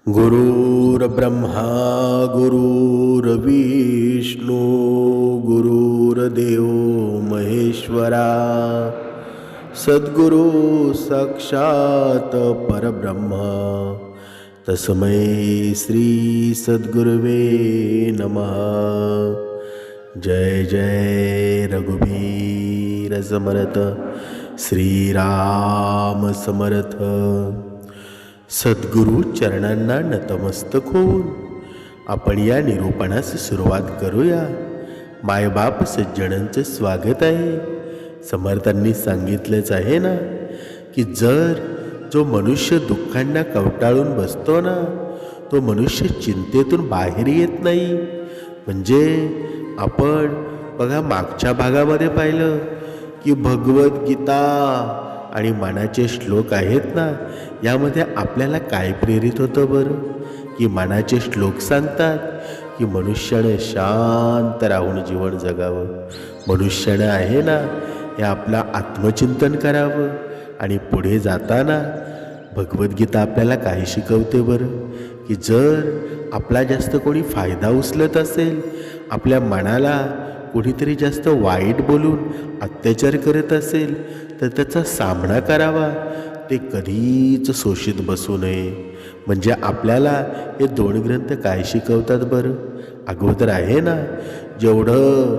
गुरुर्ब्रह्मा गुरुर्विष्णू गुरुर्देव महेश्वरा सद्गुरु साक्षात परब्रह्म तस्मै श्री सद्गुरुवे नमः। जय जय रघुवीर समर्थ श्रीराम समर्थ। सद्गुरु चरणांना नतमस्तक होऊन आपण या निरूपणास सुरुवात करूया। मायबाप सज्जनांचे स्वागत आहे। समर्थांनी सांगितलेच आहे ना की जर जो मनुष्य दुःखांना कवटाळून बसतो ना तो मनुष्य चिंतेतून बाहेर येत नाही। म्हणजे आपण बघा मागच्या भागामध्ये पाहिलं की भगवद्गीता आणि मनाचे श्लोक आहेत ना, यामध्ये आपल्याला काय प्रेरित होतं बरं? की मनाचे श्लोक सांगतात की मनुष्याने शांत राहून जीवन जगावं, मनुष्याने आहे ना हे आपलं आत्मचिंतन करावं। आणि पुढे जाताना भगवद्गीता आपल्याला काय शिकवते बरं? की जर आपला जास्त कोणी फायदा उचलत असेल, आपल्या मनाला कोणीतरी जास्त वाईट बोलून अत्याचार करत असेल तर त्याचा सामना करावा, ते कधीच शोषित बसू नये। म्हणजे आपल्याला हे दोन ग्रंथ काय शिकवतात बरं? अगोदर आहे ना, जेवढं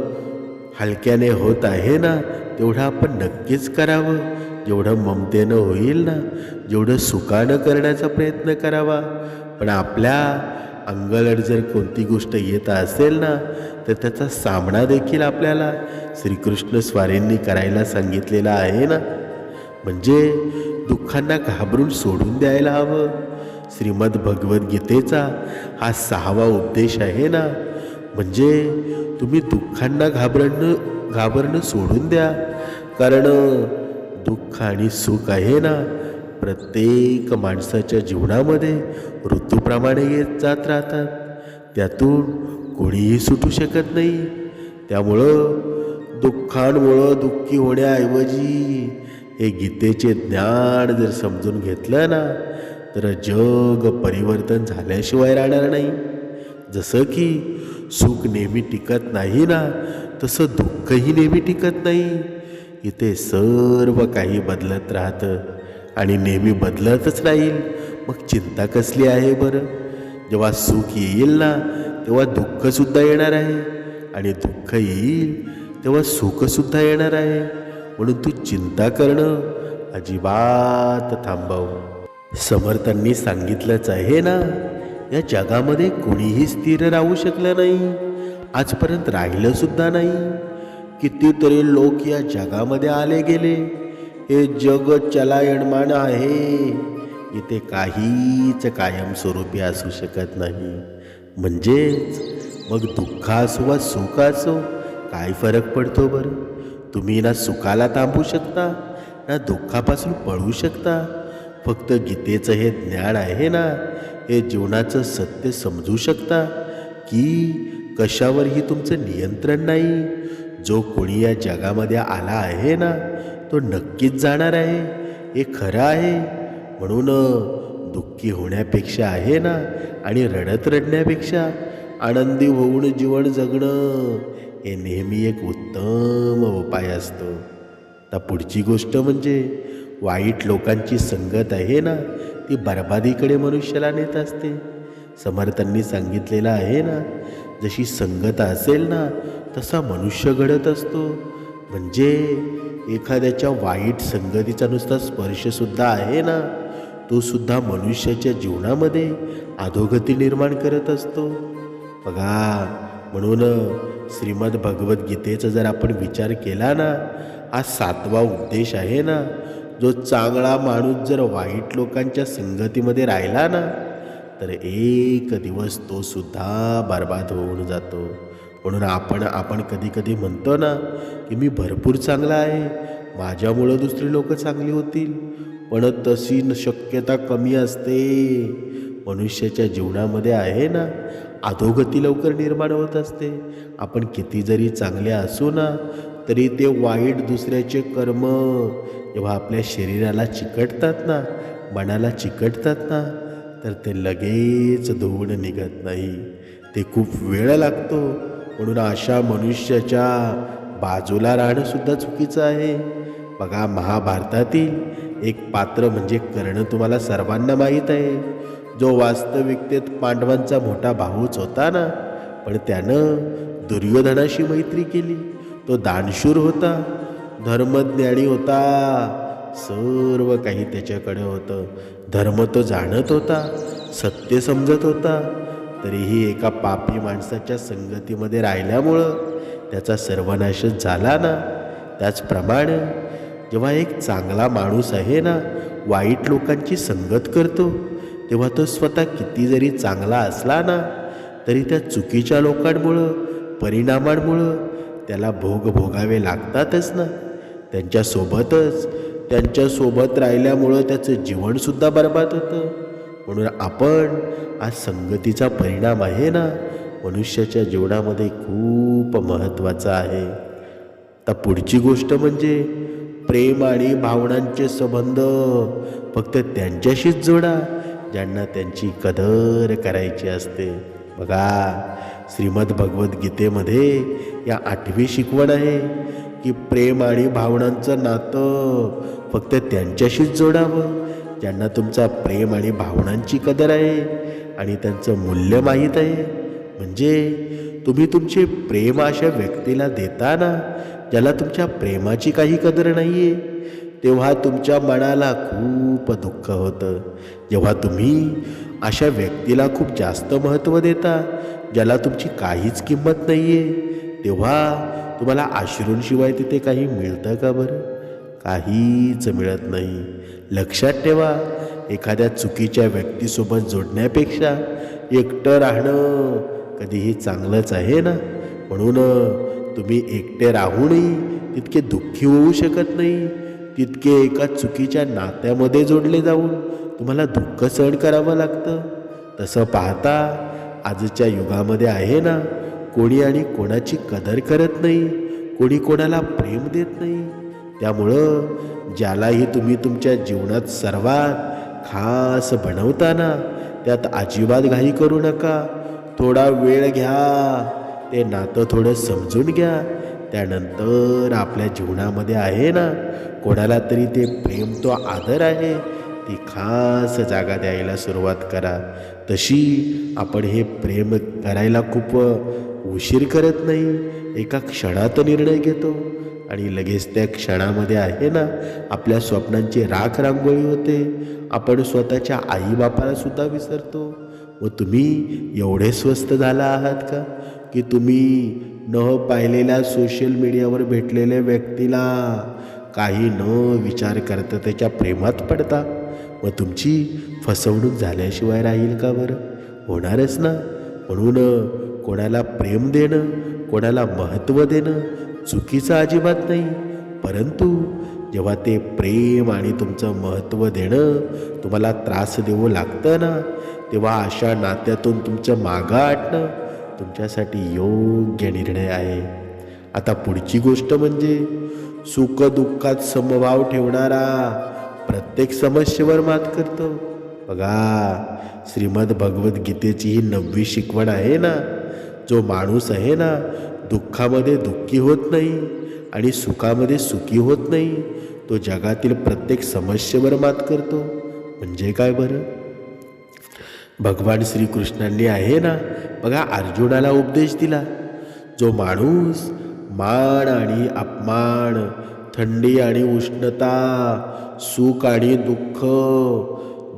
हलक्याने होत आहे ना तेवढं आपण नक्कीच करावं, जेवढं ममतेनं होईल ना, जेवढं सुखानं करण्याचा प्रयत्न करावा। पण आपल्या अंगावर जर कोणती गोष्ट येत असेल ना तर त्याचा सामना देखील आपल्याला श्रीकृष्ण स्वारींनी करायला सांगितलेला आहे ना। म्हणजे दुःखांना घाबरून सोडून द्यायला हवं। श्रीमद भगवद्गीतेचा हा 6वा उपदेश आहे ना। म्हणजे तुम्ही दुःखांना घाबरणं सोडून द्या, कारण दुःख आणि सुख आहे ना प्रत्येक माणसाच्या जीवनामध्ये ऋतूप्रमाणे येत जात राहतात, त्यातून कोणीही सुटू शकत नाही। त्यामुळं दुःखांमुळं दुःखी होण्याऐवजी हे गीतेचे ज्ञान जर समजून घेतलं ना तर जग परिवर्तन झाल्याशिवाय राहणार नाही। जसं की सुख नेहमी टिकत नाही ना तसं दुःखही नेहमी टिकत नाही। इथे सर्व काही बदलत राहतं आणि नेहमी बदलतच राहील, मग चिंता कसली आहे बरं? जेव्हा सुख येईल ना तेव्हा दुःखसुद्धा येणार आहे, आणि दुःख येईल तेव्हा सुखसुद्धा येणार आहे। म्हणून तू चिंता करणं अजिबात थांबव। समर्थांनी सांगितलंच आहे ना, या जगामध्ये कोणीही स्थिर राहू शकलं नाही, आजपर्यंत राहिलं सुद्धा नाही। कितीतरी लोक या जगामध्ये आले गेले। हे जग चलायमान आहे, इथे काहीच कायमस्वरूपी असू शकत नाही। म्हणजेच मग दुःख असो वा सुख असो काय फरक पडतो बरं? तुम्ही ना सुखाला थांबू शकता ना दुःखापासून पळू शकता। फक्त गीतेचं हे ज्ञान आहे ना, हे जीवनाचं सत्य समजू शकता की कशावरही तुमचं नियंत्रण नाही। जो कोणी या जगामध्ये आला आहे ना तो नक्कीच जाणार आहे, हे खरं आहे। म्हणून दुःखी होण्यापेक्षा आहे ना आणि रडण्यापेक्षा आनंदी होऊन जीवन जगणं हे नेहमी एक उत्तम उपाय असतो। आता पुढची गोष्ट म्हणजे वाईट लोकांची संगत आहे ना ती बर्बादीकडे मनुष्याला नेत असते। समर्थांनी सांगितलेलं आहे ना, जशी संगत असेल ना तसा मनुष्य घडत असतो। म्हणजे एखाद्याच्या वाईट संगतीचा नुसता स्पर्शसुद्धा आहे ना तो सुद्धा मनुष्याच्या जीवनामध्ये अधोगती निर्माण करत असतो बघा। म्हणून श्रीमद भगवद्गीतेचा जर आपण विचार केला ना, हा 7वा उपदेश आहे ना, जो चांगला माणूस जर वाईट लोकांच्या संगतीमध्ये राहिला ना तर एक दिवस तो सुद्धा बर्बाद होऊन जातो। म्हणून आपण कधी कधी म्हणतो ना की मी भरपूर चांगला आहे, माझ्यामुळं दुसरी लोक चांगली होतील, पण तशी शक्यता कमी असते। मनुष्याच्या जीवनामध्ये आहे ना अधोगती लवकर निर्माण होत असते। आपण किती जरी चांगले असू ना तरी ते वाईट दुसऱ्याचे कर्म जेव्हा आपल्या शरीराला चिकटतात ना, मनाला चिकटतात ना, तर ते लगेच धुवून निघत नाही, ते खूप वेळ लागतो. म्हणून अशा मनुष्याच्या बाजूला राहणं सुद्धा चुकीचं आहे. बघा, महाभारतातील एक पात्र म्हणजे कर्ण तुम्हाला सर्वांना माहीत आहे, जो वास्तविकतेत पांडवांचा मोठा भाऊच होता ना, पण त्यानं दुर्योधनाशी मैत्री केली. तो दानशूर होता, धर्मज्ञानी होता, सर्व काही त्याच्याकडे होतं. धर्म तो जाणत होता, सत्य समजत होता. तरीही एका पापी माणसाच्या संगतीमध्ये राहिल्यामुळं त्याचा सर्वनाशच झाला ना. त्याचप्रमाणे जेव्हा एक चांगला माणूस आहे ना वाईट लोकांची संगत करतो, तेव्हा तो स्वतः किती जरी चांगला असला ना, तरी त्या चुकीच्या लोकांमुळं, परिणामांमुळं त्याला भोग भोगावे लागतातच ना. त्यांच्यासोबत राहिल्यामुळं त्याचं जीवनसुद्धा बर्बाद होतं. म्हणून आपण आज संगतीचा परिणाम आहे ना, मनुष्याच्या जीवनामध्ये खूप महत्त्वाचा आहे. आता पुढची गोष्ट म्हणजे प्रेम आणि भावनांचे संबंध फक्त त्यांच्याशीच जोडा ज्यांना त्यांची कदर करायची असते. बघा, श्रीमद भगवद्गीतेमध्ये या 8वी शिकवण आहे की प्रेम आणि भावनांचं नातं फक्त त्यांच्याशीच जोडावं ज्यांना तुमचा प्रेम आणि भावनांची कदर आहे आणि त्यांचं मूल्य माहीत आहे. म्हणजे तुम्ही तुमचे प्रेम अशा व्यक्तीला देताना ज्याला तुमच्या प्रेमाची काही कदर नाही आहे, तेव्हा तुमच्या मनाला खूप दुःख होतं. जेव्हा तुम्ही अशा व्यक्तीला खूप जास्त महत्त्व देता ज्याला तुमची काहीच किंमत नाही आहे, तेव्हा तुम्हाला अश्रूंशिवाय तिथे काही मिळतं का बरं? काहीच मिळत नाही. लक्षात ठेवा, एखाद्या चुकीच्या व्यक्तीसोबत जोडण्यापेक्षा एकटं राहणं कधीही चांगलंच आहे ना. म्हणून तुम्ही एकटे राहूनही तितके दुःखी होऊ शकत नाही, तितके एका चुकीच्या नात्यामध्ये जोडले जाऊन तुम्हाला दुःख सहन करावं लागतं. तसं पाहता आजच्या युगामध्ये आहे ना, कोणी आणि कोणाची कदर करत नाही, कोणी कोणाला प्रेम देत नाही. त्यामुळं ज्यालाही तुम्ही तुमच्या जीवनात सर्वात खास बनवताना त्यात अजिबात घाई करू नका. थोडा वेळ घ्या, ते नातं थोडं समजून घ्या. त्यानंतर आपल्या जीवनामध्ये आहे ना, कोणाला तरी ते प्रेम, तो आदर आहे, ती खास जागा द्यायला सुरुवात करा. तशी आपण हे प्रेम करायला खूप उशीर करत नाही, एका क्षणात निर्णय घेतो आणि लगेच त्या क्षणामध्ये आहे ना आपल्या स्वप्नांची राख रांगोळी होते. आपण स्वतःच्या आईबापाला सुद्धा विसरतो. व तुम्ही एवढे स्वस्त झाला आहात का की तुम्ही न पाहिलेल्या सोशल मीडियावर भेटलेल्या व्यक्तीला काही न विचार करता त्याच्या प्रेमात पडता? व तुमची फसवणूक झाल्याशिवाय राहील का बरं? होणारच ना. म्हणून कोणाला प्रेम देणं, कोणाला महत्त्व देणं चुकीचं अजिबात नाही. परंतु जेव्हा ते प्रेम आणि तुमचं महत्त्व देणं तुम्हाला त्रास देऊ लागतं ना, तेव्हा अशा नात्यातून तुमचं मागं हटणं तुमच्यासाठी योग्य निर्णय आहे. आता पुढची गोष्ट म्हणजे सुखदुःखात समभाव ठेवणारा प्रत्येक समस्येवर मात करतो. बघा, श्रीमद भगवद्गीतेची ही 9वी शिकवण आहे ना, जो माणूस आहे ना दुःखामध्ये दुःखी होत नाही आणि सुखामध्ये सुखी होत नाही, तो जगातील प्रत्येक समस्येवर मात करतो. म्हणजे काय बरं? भगवान श्रीकृष्णांनी आहे ना बघा अर्जुनाला उपदेश दिला, जो माणूस मान आणि अपमान, थंडी आणि उष्णता, सुख आणि दुःख,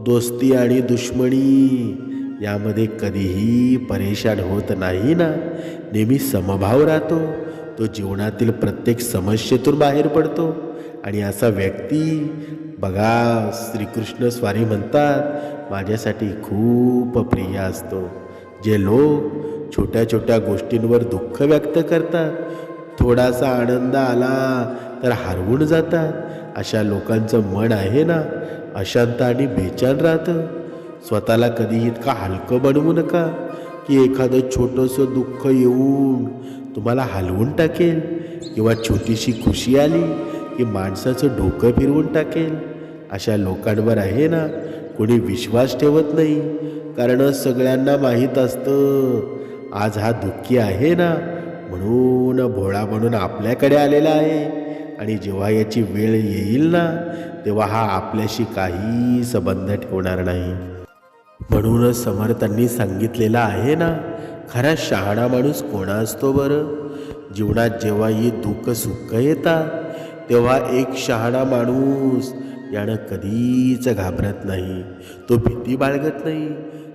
दोस्ती आणि दुश्मनी यामध्ये कधीही परेशान होत नाही ना, नेहमी समभाव राहतो, तो जीवनातील प्रत्येक समस्येतून बाहेर पडतो. आणि असा व्यक्ती बघा श्रीकृष्ण स्वामी म्हणतात माझ्यासाठी खूप प्रिय असतो. जे लोक छोट्या छोट्या गोष्टींवर दुःख व्यक्त करतात, थोडासा आनंद आला तर हरवून जातात, अशा लोकांचं मन आहे ना अशांत आणि बेचैन राहतं. स्वतःला कधी इतका हलकं बनवू नका की एखादं छोटंसं दुःख येऊन तुम्हाला हलवून टाकेल, किंवा छोटीशी खुशी आली की माणसाचं डोकं फिरवून टाकेल. अशा लोकांवर आहे ना कोणी विश्वास ठेवत नाही, कारण सगळ्यांना माहीत असतं आज हा दुःखी आहे ना, म्हणून भोळा म्हणून आपल्याकडे आलेला आहे. आणि जेव्हा याची वेळ येईल ना, तेव्हा हा आपल्याशी काही संबंध ठेवणार नाही. म्हणूनच समर्थांनी सांगितलेलं आहे ना, खरा शहाणा माणूस कोणा असतो बरं? जीवनात जेव्हा ही दुःख सुख येतात, तेव्हा एक शहाणा माणूस यानं कधीच घाबरत नाही, तो भीती बाळगत नाही,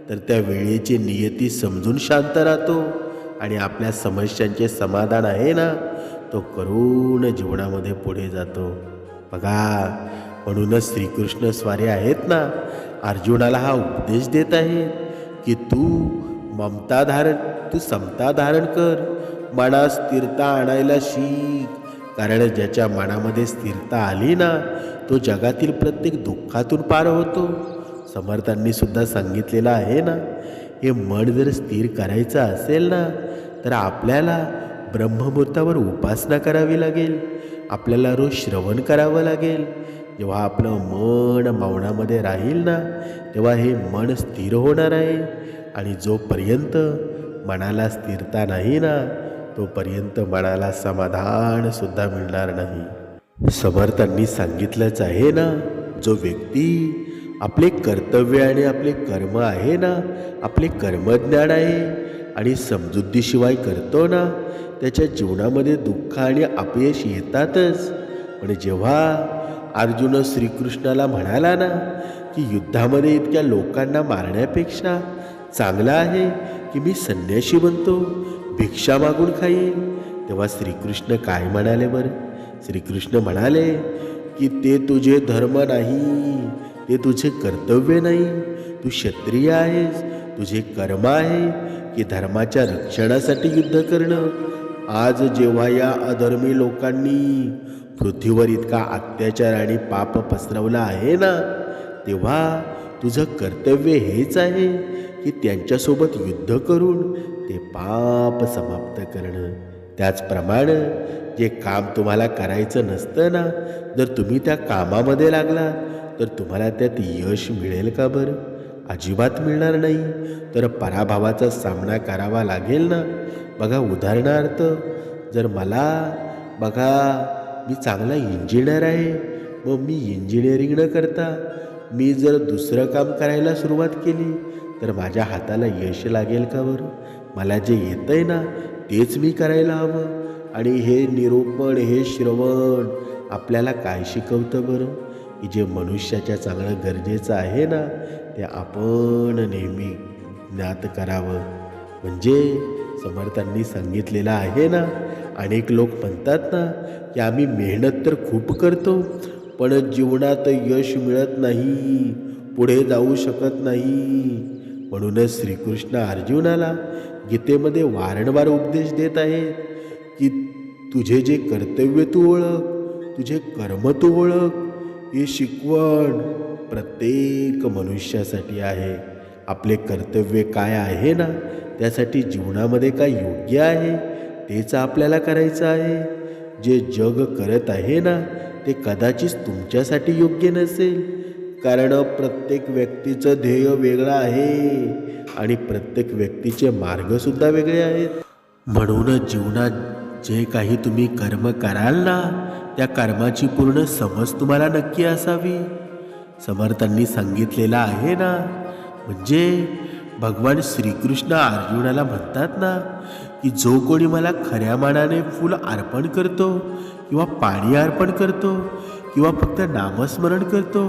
तर त्या वेळेची नियती समजून शांत राहतो आणि आपल्या समस्यांचे समाधान आहे ना, तो करून जीवनामध्ये पुढे जातो. बघा, म्हणूनच श्रीकृष्ण स्वारी आहेत ना, अर्जुनाला हा उपदेश देत आहेत की तू समता धारण कर, मनात स्थिरता आणायला शिक. कारण ज्याच्या मनामध्ये स्थिरता आली ना, तो जगातील प्रत्येक दुःखातून पार होतो. समर्थांनी सुद्धा सांगितलेलं आहे ना, हे मन जर स्थिर करायचं असेल ना, तर आपल्याला ब्रह्ममुहूर्तावर उपासना करावी लागेल, आपल्याला रोज श्रवण करावं लागेल. जेव्हा आपलं मन मौनामध्ये राहील ना, तेव्हा हे मन स्थिर होणार आहे. आणि जोपर्यंत मनाला स्थिरता नाही ना, तोपर्यंत मनाला समाधान सुद्धा मिळणार नाही. समर्थांनी सांगितलंच आहे ना, जो व्यक्ती आपले कर्तव्य आणि आपले कर्म आहे ना, आपले कर्मज्ञान आहे आणि समजुतीशिवाय करतो ना, त्याच्या जीवनामध्ये दुःख आणि अपयश येतातच. पण जेव्हा अर्जुन श्रीकृष्णाला म्हणाला ना की युद्धामध्ये इतक्या लोकांना मारण्यापेक्षा चांगलं आहे की मी संन्यासी बनतो, भिक्षा मागून खाईन, तेव्हा श्रीकृष्ण काय म्हणाले बरं? श्रीकृष्ण म्हणाले की ते तुझे धर्म नाही, ते तुझे कर्तव्य नाही. तू क्षत्रिय आहेस, तुझे कर्म आहे की धर्माच्या रक्षणासाठी युद्ध करणं. आज जेव्हा या अधर्मी लोकांनी पृथ्वीवर इतका अत्याचार आणि पाप पसरवला आहे ना, तेव्हा तुझं कर्तव्य हेच आहे की त्यांच्यासोबत युद्ध करून ते पाप समाप्त करणं. त्याचप्रमाणे जे काम तुम्हाला करायचं नसतं ना, जर तुम्ही त्या कामामध्ये लागला तर तुम्हाला त्यात यश मिळेल का बरं? अजिबात मिळणार नाही. तर पराभवाचा सामना करावा लागेल ना. बघा, उदाहरणार्थ जर मी चांगला इंजिनियर आहे, मग मी इंजिनिअरिंग न करता मी जर दुसरं काम करायला सुरुवात केली तर माझ्या हाताला यश लागेल का बरं? मला जे येतं आहे ना, तेच मी करायला हवं. आणि हे निरूपण, हे श्रवण आपल्याला काय शिकवतं बरं? की जे मनुष्याच्या चांगलं गरजेचं आहे ना, ते आपण नेहमी ज्ञात करावं. म्हणजे समर्थांनी सांगितलेलं आहे ना, अनेक लोक म्हणतात ना की आम्ही मेहनत तर खूप करतो, पण जीवनात यश मिळत नाही, पुढे जाऊ शकत नाही. म्हणूनच श्रीकृष्ण अर्जुनाला गीतेमध्ये वारंवार उपदेश देत आहेत की तुझे जे कर्तव्य तू ओळख, तुझे कर्म तू ओळख. हे शिकवण प्रत्येक मनुष्यासाठी आहे. आपले कर्तव्य काय आहे ना, त्यासाठी जीवनामध्ये काय योग्य आहे तेच आपल्याला करायचं आहे. जे जग करत आहे ना, ते कदाचित तुमच्यासाठी योग्य नसेल, कारण प्रत्येक व्यक्तीचं ध्येय वेगळं आहे आणि प्रत्येक व्यक्तीचे मार्गसुद्धा वेगळे आहेत. म्हणूनच जीवनात जे काही तुम्ही कर्म कराल ना, त्या कर्माची पूर्ण समज तुम्हाला नक्की असावी. समर्थांनी सांगितलेलं आहे ना, म्हणजे भगवान श्रीकृष्ण अर्जुनाला म्हणतात ना की जो कोणी मला खऱ्या मनाने फुल अर्पण करतो किंवा पाणी अर्पण करतो किंवा फक्त नामस्मरण करतो,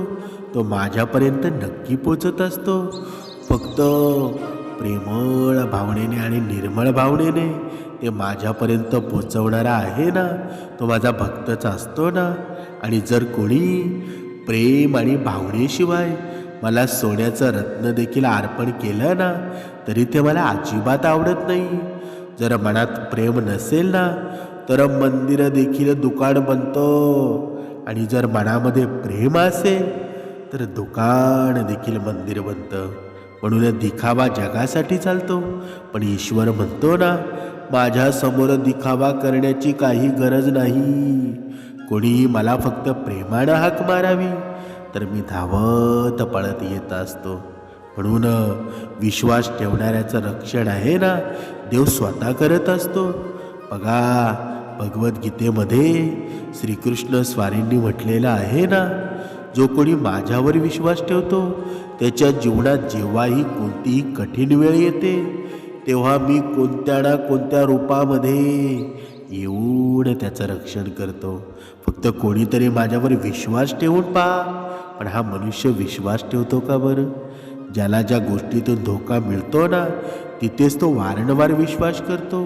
तो माझ्यापर्यंत नक्की पोचत असतो. फक्त प्रेमळ भावनेने आणि निर्मळ भावनेने ते माझ्यापर्यंत पोचवणारा आहे ना, तो माझा भक्तच असतो ना. आणि जर कोणी प्रेम आणि भावनेशिवाय मला सोन्याचं रत्न देखील अर्पण केलं ना, तरी ते मला अजिबात आवडत नाही. जर मनात प्रेम नसेल ना, तर मंदिर देखील दुकान बनतं, आणि जर मनामध्ये प्रेम असेल तर दुकान देखील मंदिर बनतं. म्हणून दिखावा जगासाठी चालतो, पण ईश्वर म्हणतो ना, माझ्यासमोर दिखावा करण्याची काही गरज नाही. कोणी मला फक्त प्रेमानं हाक मारावी, तर मी धावत पळत येत असतो. म्हणून विश्वास ठेवणाऱ्याचं रक्षण आहे ना, देव स्वतः करत असतो. बघा, भगवद्गीतेमध्ये श्रीकृष्ण स्वारींनी म्हटलेलं आहे ना, जो कोणी माझ्यावर विश्वास ठेवतो त्याच्या जीवनात जेव्हाही कोणतीही कठीण वेळ येते तेव्हा मी कोणत्या ना कोणत्या रूपामध्ये येऊन त्याचं रक्षण करतो. फक्त कोणीतरी माझ्यावर विश्वास ठेवून पहा. पण हा मनुष्य विश्वास ठेवतो का बरं? ज्याला ज्या गोष्टीतून धोका मिळतो ना, तिथेच तो वारंवार विश्वास करतो.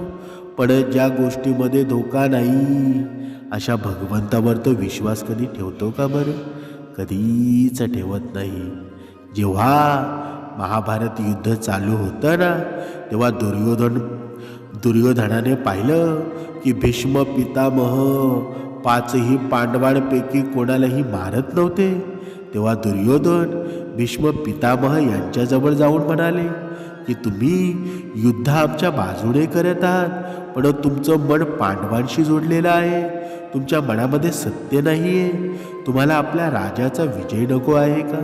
पण ज्या गोष्टीमध्ये धोका नाही अशा भगवंतावर तो विश्वास कधी ठेवतो का बरं? कधीच ठेवत नाही. जेव्हा महाभारत युद्ध चालू होतं ना, तेव्हा दुर्योधनाने पाहिलं की भीष्म पितामह 5ही पांडवांपैकी कोणालाही मारत नव्हते. तेव्हा दुर्योधन भीष्म पितामह यांच्याजवळ जाऊन म्हणाले की तुम्ही युद्ध आमच्या बाजूने करत आहात, पण तुमचं मन पांडवांशी जोडलेलं आहे. तुमच्या मनामध्ये सत्य नाही आहे. तुम्हाला आपल्या राजाचा विजय नको आहे का?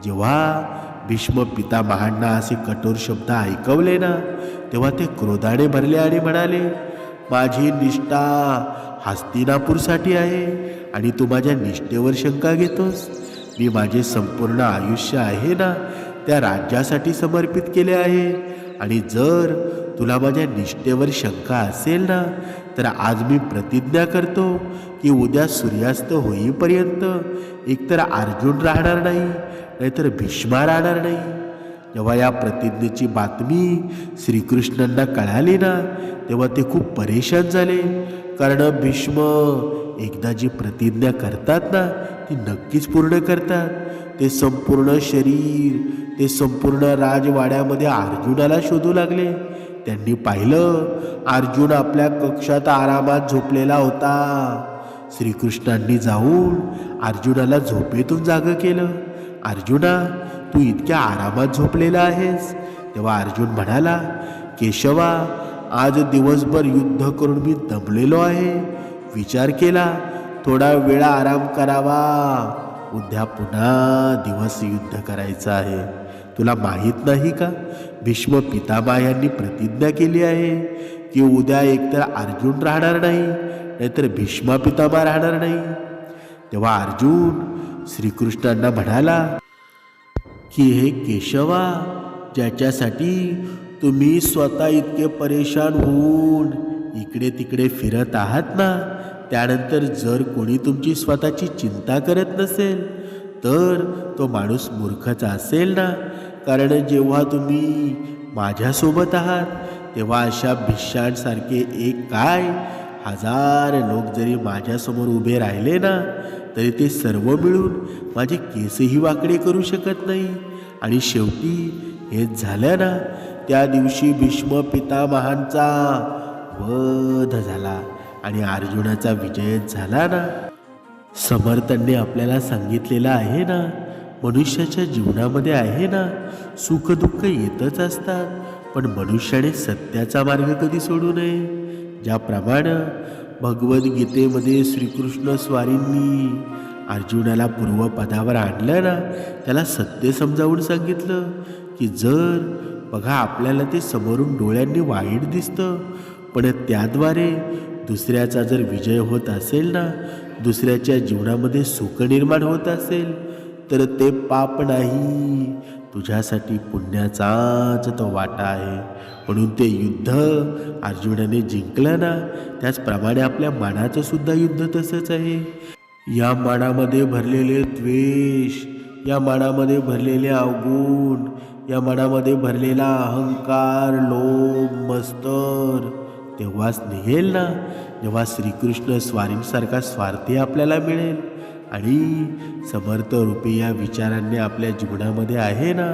जेव्हा भीष्म पितामहांना असे कठोर शब्द ऐकवले ना, तेव्हा ते क्रोधाने भरले आणि म्हणाले, माझी निष्ठा हस्तिनापूरसाठी आहे आणि तू माझ्या निष्ठेवर शंका घेतोस? मी माझे संपूर्ण आयुष्य आहे ना त्या राज्यासाठी समर्पित केले आहे. आणि जर तुला माझ्या निष्ठेवर शंका असेल ना, तर आज मी प्रतिज्ञा करतो की उद्या सूर्यास्त होईपर्यंत एकतर अर्जुन राहणार नाही, नाहीतर भीष्मा राहणार नाही. जेव्हा या प्रतिज्ञेची बातमी श्रीकृष्णांना कळाली ना, तेव्हा ते खूप परेशान झाले. कारण भीष्म एकदा जी प्रतिज्ञा करतात ना, ती नक्कीच पूर्ण करतात. ते संपूर्ण शरीर, ते संपूर्ण राजवाड्यामध्ये अर्जुनाला शोधू लागले. त्यांनी पाहिलं अर्जुन आपल्या कक्षात आरामात झोपलेला होता. श्रीकृष्णांनी जाऊन अर्जुनाला झोपेतून जागं केलं. अर्जुना, तू इतक्या आरामात झोपलेला आहेस? तेव्हा अर्जुन म्हणाला, केशवा, आज दिवसभर युद्ध करून मी दमलेलो आहे. विचार केला थोडा वेळ आराम करावा. उद्या पुन्हा दिवस युद्ध करायचं आहे. तुला माहीत नाही का, भीष्म पितामह यांनी प्रतिज्ञा केली आहे की उद्या एकतर अर्जुन राहणार नाही, नाहीतर भीष्मा पितामह राहणार नाही. तेव्हा अर्जुन श्रीकृष्णांना म्हणाला की हे केशवा, ज्याच्यासाठी तुम्ही स्वतः इतके परेशान होऊन इकडे तिकडे फिरत आहात ना, त्यानंतर जर कोणी तुमची स्वतःची चिंता करत नसेल तर तो माणूस मूर्खच असेल ना. कारण जेव्हा तुम्ही माझ्यासोबत आहात तेव्हा अशा भिष्यांसारखे एक काय 1000 लोक जरी माझ्यासमोर उभे राहिले ना, तरी ते सर्व मिळून माझे केसही वाकडे करू शकत नाही. आणि शेवटी हेच झालं ना, त्या दिवशी भीष्म पितामहांचा वध झाला आणि अर्जुनाचा विजय झाला ना. समर्थांनी आपल्याला सांगितलेलं आहे ना, मनुष्याच्या जीवनामध्ये आहे ना, सुख दुःख येतच असतात, पण मनुष्याने सत्याचा मार्ग कधी सोडू नये. ज्याप्रमाणे भगवद्गीतेमध्ये श्रीकृष्ण स्वारींनी अर्जुनाला पूर्वपदावर आणलं ना, त्याला सत्य समजावून सांगितलं की जर बघा आपल्याला ते समोरून डोळ्यांनी वाईट दिसतं, पण त्याद्वारे दुसऱ्याचा जर विजय होत असेल ना, दुसऱ्याच्या जीवनामध्ये सुख निर्माण होत असेल, तर ते पाप नाही, तुझ्यासाठी पुण्याचाच तो वाटा आहे. म्हणून ते युद्ध अर्जुनाने जिंकलं ना, त्याचप्रमाणे आपल्या मनाचं सुद्धा युद्ध तसंच आहे. या मनामध्ये भरलेले द्वेष, या मनामध्ये भरलेले अवगुण, या मनामध्ये भरलेला अहंकार, लोभ, मत्सर तेव्हाच निघेल ना, जेव्हा श्रीकृष्ण स्वारींसारखा स्वार्थी आपल्याला मिळेल. आणि समर्थ रूपी या विचारांनी आपल्या जीवनामध्ये आहे ना,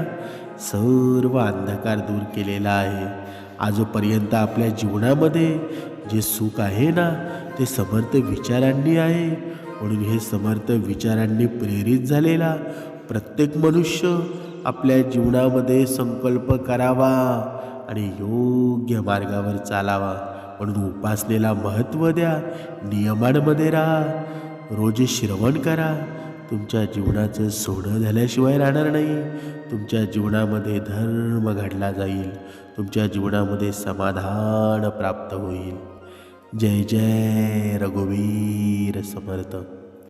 सर्व अंधकार दूर केलेला आहे. आजपर्यंत आपल्या जीवनामध्ये जे सुख आहे ना, ते समर्थ विचारांनी आहे. म्हणून हे समर्थ विचारांनी प्रेरित झालेला प्रत्येक मनुष्य आपल्या जीवनामध्ये संकल्प करावा आणि योग्य मार्गावर चालावा. म्हणून उपासनेला महत्त्व द्या, नियमांमध्ये राहा, रोज श्रवण करा, तुमच्या जीवनाचं सोनं झाल्याशिवाय राहणार नाही. तुमच्या जीवनामध्ये धर्म घडला जाईल. तुमच्या जीवनामध्ये समाधान प्राप्त होईल. जय जय रघुवीर समर्थ.